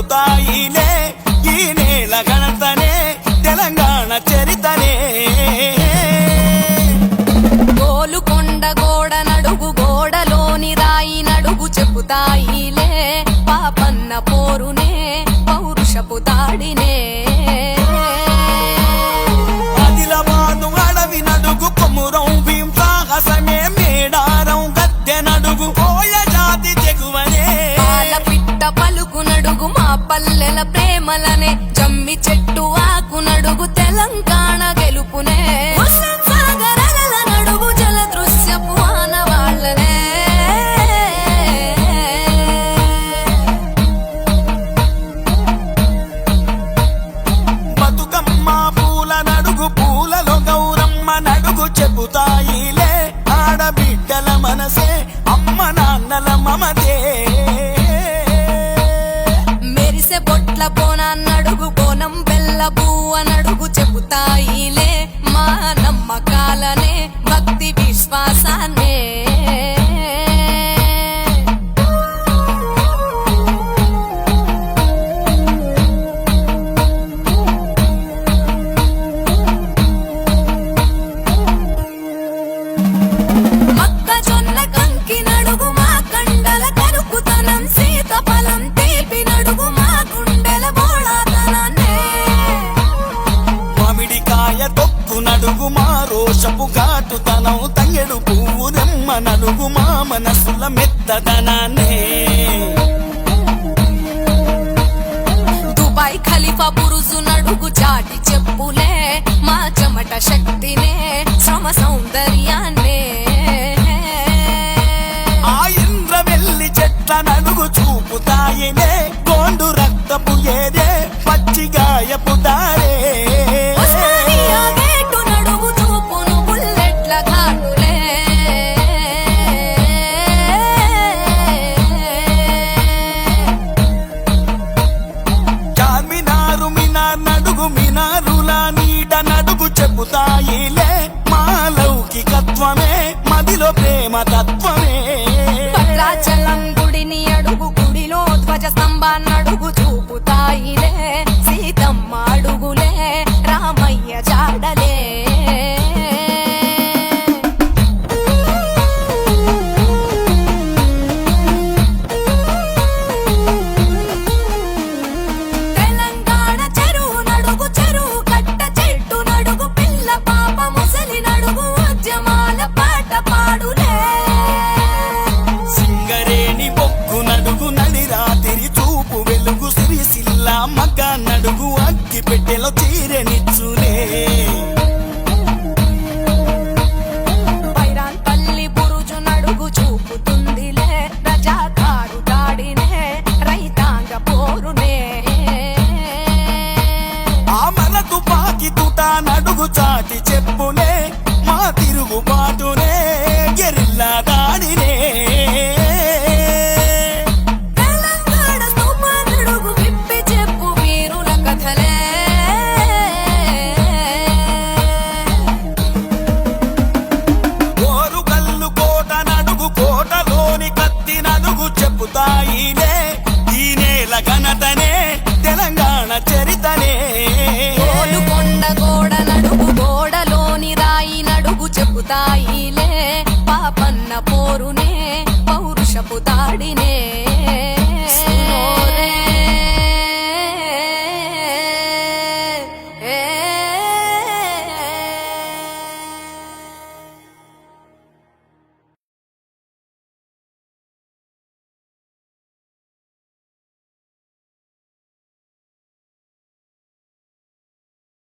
చెబుతాయిలే ఈ నేల ఘనతనే తెలంగాణ చరితనే గోలుకొండ గోడ నడుగు గోడలోని రాయి నడుగు చెబుతాయిలే పాపన్న పోరునే పౌరుషపు దాడినే ఆదిలాబాదు అడవి నడుగు కొమురం భీం సాహసమే మేడారం గద్దె నడుగు కోయ జాతి తెగువనే పాలపిట్ట పలుకు నడుగు మా పల్లెల ప్రేమలనే జమ్మి చెట్టు ఆకు నడుగు తెలంగాణ గెలుపునే సాగరల నడుగు జల దృశ్యపు ఆనవాళ్ళనే బతుకమ్మ పూల నడుగు పూలలో గౌరమ్మ నడుగు చెబుతాయిలే ఆడబిడ్డల మనసే అమ్మ నాన్నల మమతే మెరిసే బొట్ల బోనాన్నడుగు బోనం బెల్ల పువ్వ నడుగు చెబుతాయిలే మా నమ్మకాలనే భక్తి విశ్వాసాన్నే మొక్కజొన్న కంకి నడుగు మా కండల కరుకుతనం సీతఫలం తీపి నడుగు మా గుండెల బోళాతనాన్నే మామిడికాయ తొక్కు నడుగు మా రోషపు ఘాటుతనం తంగెడు పువ్వు రెమ్మ నడుగు మా మనసుల మెత్తదనాన్నే దుబాయ్ ఖలీఫా బురుజు నడుగు చాటి చెప్పులే మా చెమట శక్తినే శ్రమ సౌందర్యాన్నే ఆ ఇంద్రవెల్లి చెట్ల నడుగు చూపుతాయినే గోండు రక్తపు ఏదే పచ్చిగాయపు దారే ఉస్మానియా గేటు నడుగు చూపును బుల్లెట్ల ఘాటులే చార్మినారు మినార్ నడుగు మినారుల నీడ నడుగు చెబుతాయిలే మా లౌకికత్వమే మదిలో ప్రేమ తత్వమే భద్రాచలం గుడిని అడుగు గుడిలో ధ్వజ స్తంభాన్నడుగు చూపుతాయిలే సీతమ్మ అడుగులే రామయ్య జాడలే తెలంగాణ చెరువు నడుగు చెరువు కట్ట చెట్టు నడుగు పిల్ల పాప ముసలి నడుగు ఉద్యమాల పాట పాడులే సింగరేణి బొగ్గు నడుగు నడి రాతిరి చూపు వెలుగు సిరిసిల్ల మగ్గ నడుగు అగ్గి పెట్టెలో చీరెనిచ్చులే బైరాన్ పల్లి బురుజు నడుగు చూపుతుందిలే రజాకారు దాడినే రైతాంగ పోరునే ఆ మన తుపాకి తుట నడుగు చాటి చెప్పులే మా తిరుగుబాటునే గెరిల్లా దాడినే తెలంగాణ స్తుపానడుగు విప్పి చెప్పు వీరుల కథలే ఓరు కల్లు కోట నడుగు కోటలోని కత్తి నడుగు చెబుతాయిలే ఈ నేల ఘనతనే తెలంగాణ చరితనే గోలుకొండ గోడ నడుగు గోడలోని రాయి నడుగు చెబుతాయిలే పాపన్న పోరునే పౌరుషపు దాడినే